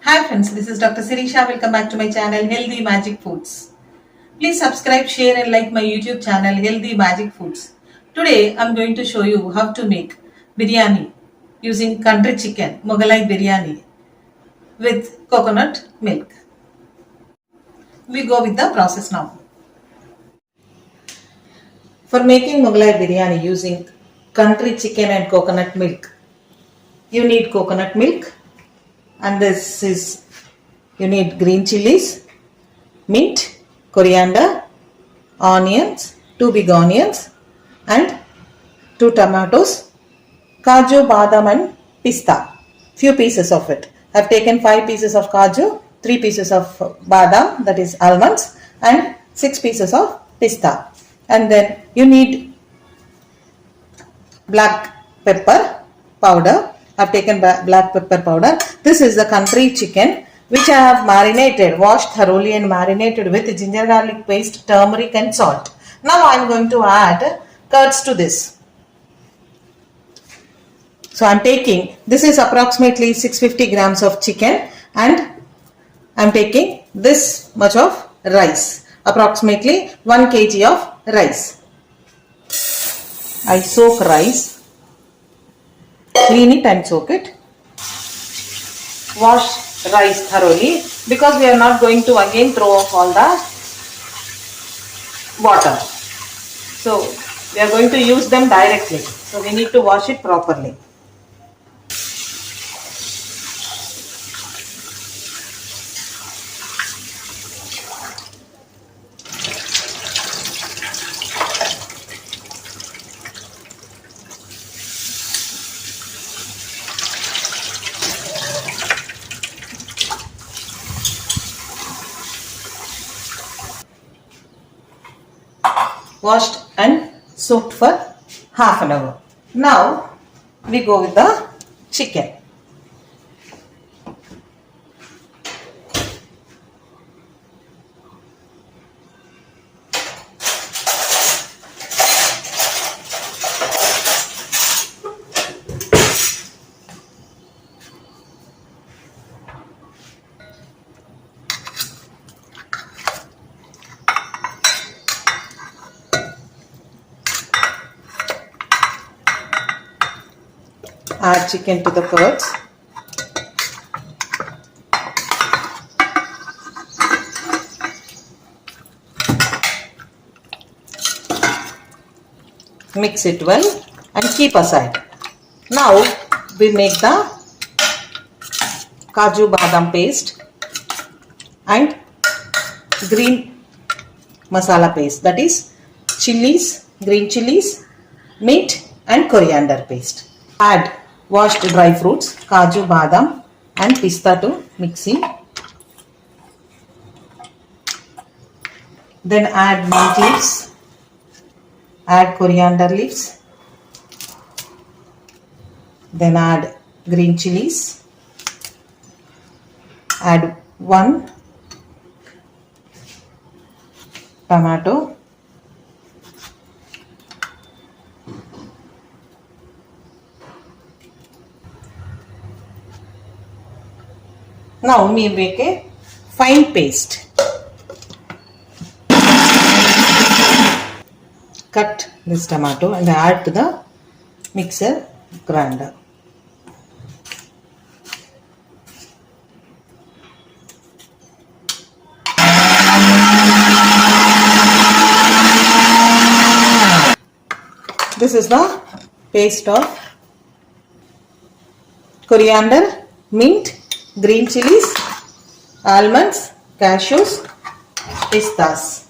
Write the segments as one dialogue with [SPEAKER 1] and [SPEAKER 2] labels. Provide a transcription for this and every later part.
[SPEAKER 1] Hi friends, this is Dr. Sirisha. Welcome back to my channel Healthy Magic Foods. Please subscribe, share and like my YouTube channel Healthy Magic Foods. Today I'm going to show you how to make biryani using country chicken, Moghlai biryani with coconut milk. We go with the process now. For making Moghlai biryani using country chicken and coconut milk, you need coconut milk, and you need green chilies, mint, coriander, onions, 2 big onions and 2 tomatoes, kaju, badam and pista, few pieces of it. I have taken 5 pieces of kaju, 3 pieces of badam, that is almonds, and 6 pieces of pista. And then you need black pepper powder. I have taken black pepper powder. This is the country chicken which I have washed thoroughly and marinated with ginger garlic paste, turmeric and salt. Now I am going to add curds to this. So I am taking, this is approximately 650 grams of chicken and I am taking this much of rice, approximately 1 kg of rice. I soak rice, clean it and soak it. Wash rice thoroughly because we are not going to again throw off all the water. So we are going to use them directly. So we need to wash it properly. Washed and soaked for half an hour. Now we go with the chicken. Add chicken to the curds. Mix it well and keep aside. Now we make the kaju badam paste and green masala paste, that is chilies, green chilies, mint and coriander paste. Add washed dry fruits, kaju, badam and pista to mixing. Then add mint leaves, add coriander leaves, then add green chilies, add 1 tomato, now we make a fine paste. Cut this tomato and add to the mixer grinder. This is the paste of coriander, mint, green chilies, almonds, cashews, pistas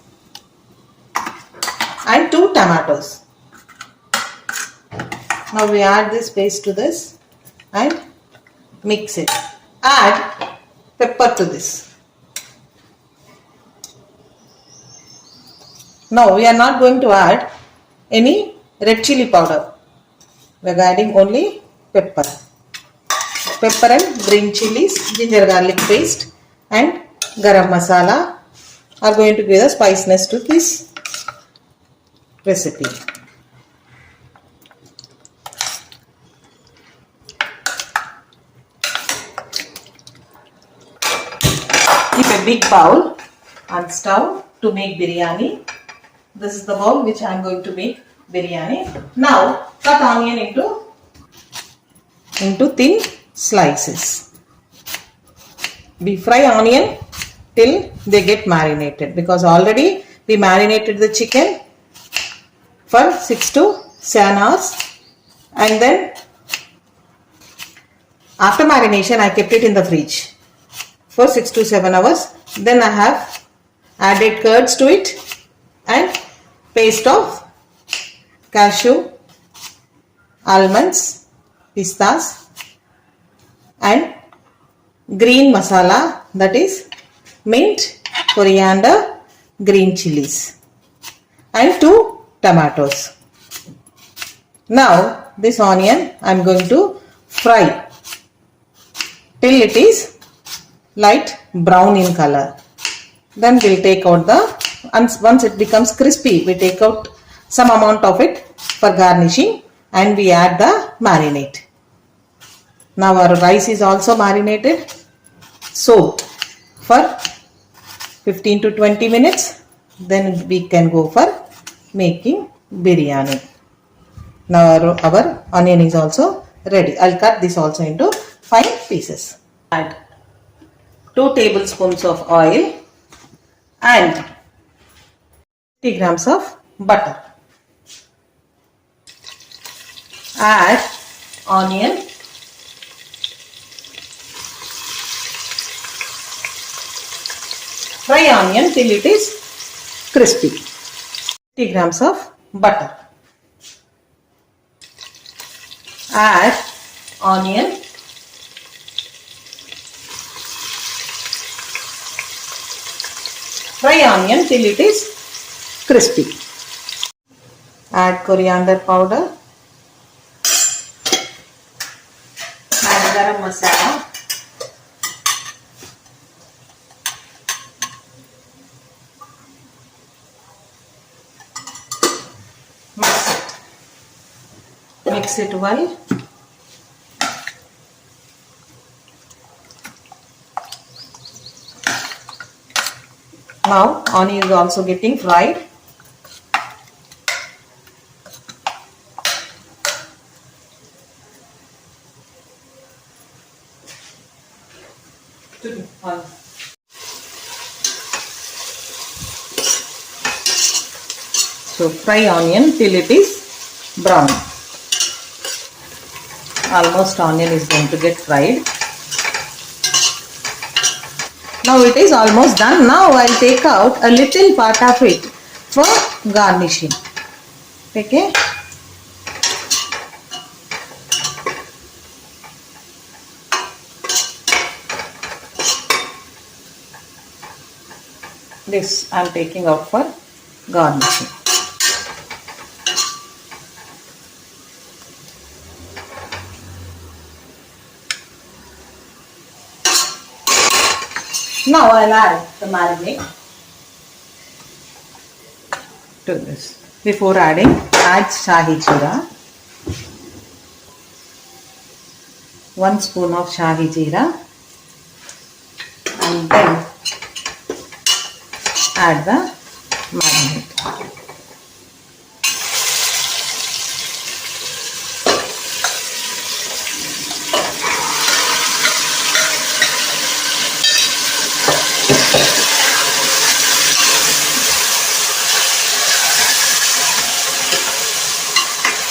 [SPEAKER 1] and 2 tomatoes. Now we add this paste to this and mix it. Add pepper to this. Now we are not going to add any red chili powder. We are adding only pepper. Pepper and green chilies, ginger garlic paste and garam masala are going to give the spiciness to this recipe. a big bowl on stove to make biryani. This is the bowl which I am going to make biryani. Now cut onion into thin slices. We fry onion till they get marinated, because already we marinated the chicken for 6 to 7 hours, and then after marination I kept it in the fridge for 6 to 7 hours. Then I have added curds to it and paste of cashew, almonds, pistas and green masala, that is mint, coriander, green chilies and 2 tomatoes. Now this onion I am going to fry till it is light brown in color. Then we will take out once it becomes crispy, we take out some amount of it for garnishing and we add the marinade. Now our rice is also marinated, soaked for 15 to 20 minutes. Then we can go for making biryani. Now our onion is also ready. I'll cut this also into fine pieces. Add 2 tablespoons of oil and 50 grams of butter. Add onion, fry onion till it is crispy. 50 grams of butter. Add onion, fry onion till it is crispy. Add coriander powder, add garam masala, mix it well. Now onion is also getting fried. So fry onion till it is brown. Almost onion is going to get fried. Now it is almost done. Now I will take out a little part of it for garnishing. Okay. This I am taking out for garnishing. Now I will add the marinade to this. Before adding, add shahi jeera. 1 spoon of shahi jeera, and then add the marinade.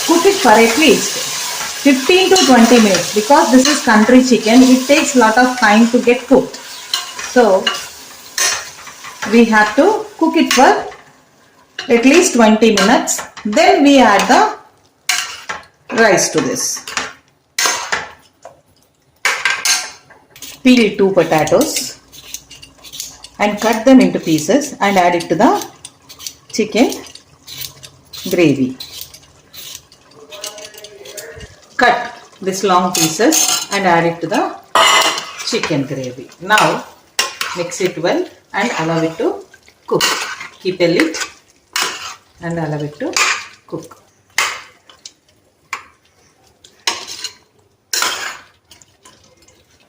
[SPEAKER 1] Cook it for at least 15 to 20 minutes, because this is country chicken. It takes lot of time to get cooked. So we have to cook it for at least 20 minutes. Then we add the rice to this. Peel 2 potatoes and cut them into pieces and add it to the chicken gravy. Cut this long pieces and add it to the chicken gravy. Now mix it well and allow it to cook. Keep a lid and allow it to cook.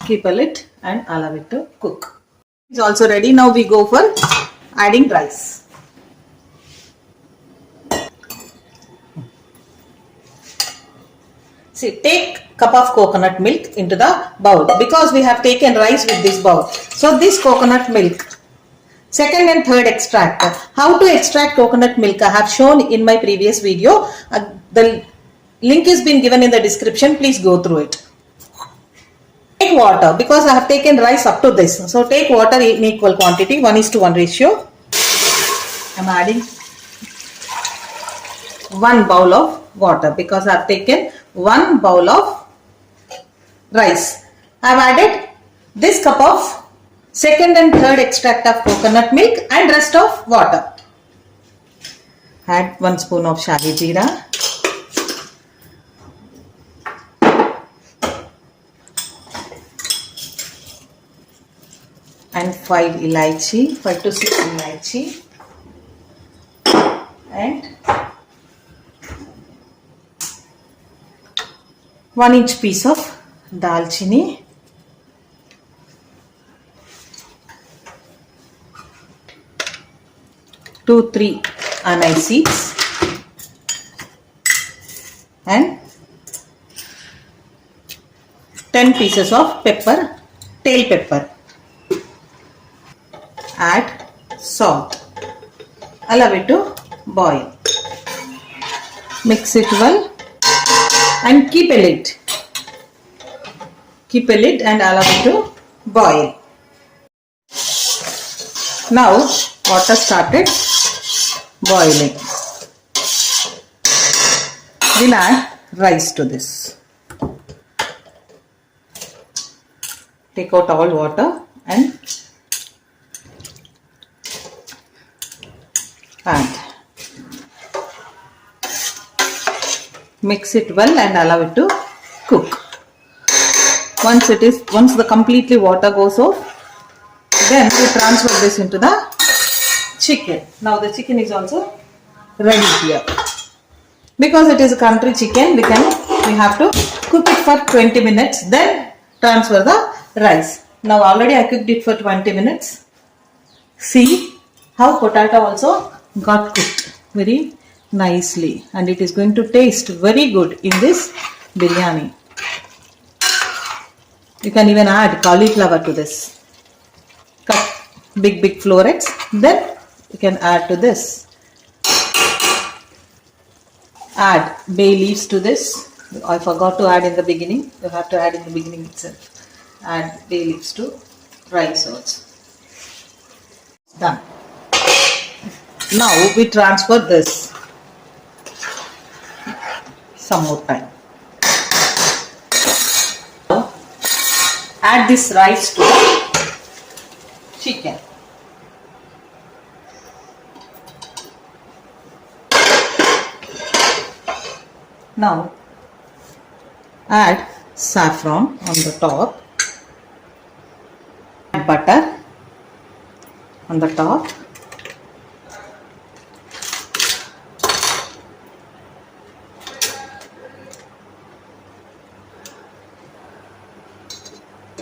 [SPEAKER 1] Keep a lid and allow it to cook. It's also ready. Now we go for adding rice. See, take cup of coconut milk into the bowl because we have taken rice with this bowl. So this coconut milk, second and third extract. How to extract coconut milk I have shown in my previous video. The link is been given in the description. Please go through it. Take water because I have taken rice up to this. So take water in equal quantity, 1:1 ratio. I am adding 1 bowl of water because I have taken 1 bowl of rice. I have added this cup of second and third extract of coconut milk and rest of water. Add 1 spoon of shahi jeera. And 5 elaichi, 5 to 6 elaichi. And 1-inch piece of dalchini, 2-3 anise seeds, and 10 pieces of pepper, tail pepper. Add salt. Allow it to boil. Mix it well and keep a lid. Keep a lid and allow it to boil. Now water started boiling. We'll add rice to this. Take out all water and add. Mix it well and allow it to cook. Once the completely water goes off, then we transfer this into the chicken. Now the chicken is also ready here. Because it is a country chicken, we have to cook it for 20 minutes, then transfer the rice. Now already I cooked it for 20 minutes. See how potato also got cooked very nicely, and it is going to taste very good in this biryani. You can even add cauliflower to this. Cut big florets, then you can add to this. Add bay leaves to this. I forgot to add in the beginning. You have to add in the beginning itself. Add bay leaves to rice also. Done. Now we transfer this some more time. Now add this rice to the chicken. Now add saffron on the top, add butter on the top,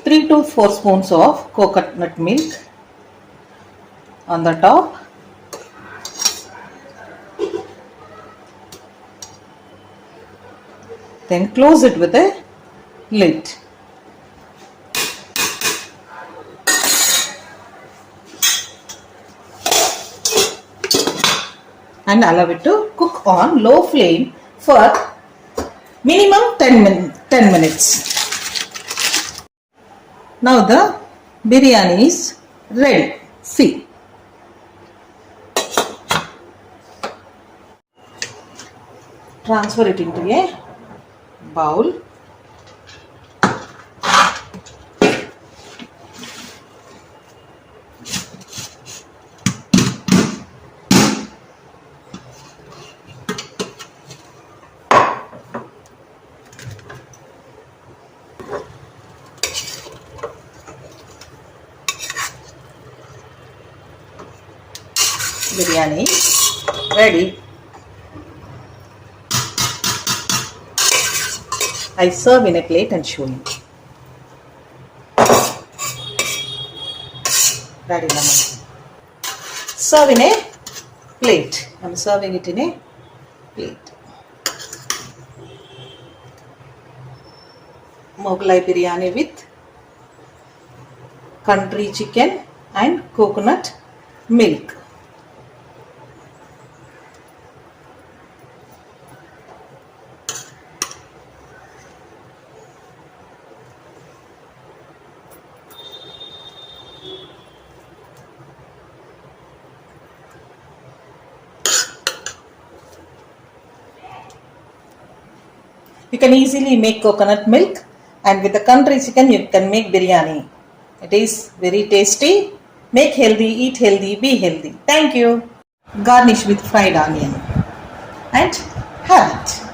[SPEAKER 1] three to 4 spoons of coconut milk on the top, then close it with a lid. And allow it to cook on low flame for minimum 10 minutes. Now the biryani is ready. See. Transfer it into a bowl. Biryani ready. I serve in a plate and show you. ready lemon. Serve in a plate. I'm serving it in a plate. Moghlai biryani with country chicken and coconut milk. You can easily make coconut milk, and with the country chicken you can make biryani. It is very tasty. Make healthy, eat healthy, be healthy. Thank you. Garnish with fried onion and have it.